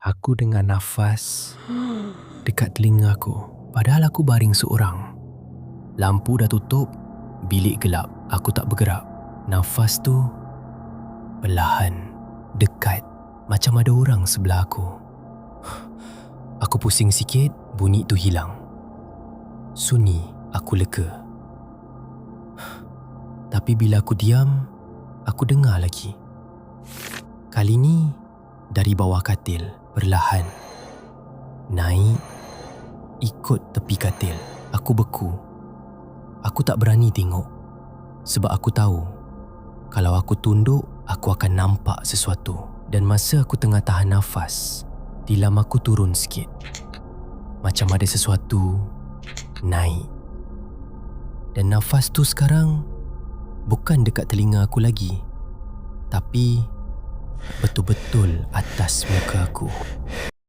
Aku dengar nafas dekat telinga aku. Padahal aku baring seorang. Lampu dah tutup, bilik gelap. Aku tak bergerak. Nafas tu perlahan, dekat, macam ada orang sebelah aku. Aku pusing sikit, bunyi tu hilang. Sunyi, aku lega. Tapi bila aku diam, aku dengar lagi. Kali ni dari bawah katil, perlahan naik, ikut tepi katil. Aku beku. Aku tak berani tengok. Sebab aku tahu, kalau aku tunduk, aku akan nampak sesuatu. Dan masa aku tengah tahan nafas, tilam aku turun sikit. Macam ada sesuatu naik. Dan nafas tu sekarang bukan dekat telinga aku lagi, tapi betul-betul atas muka aku.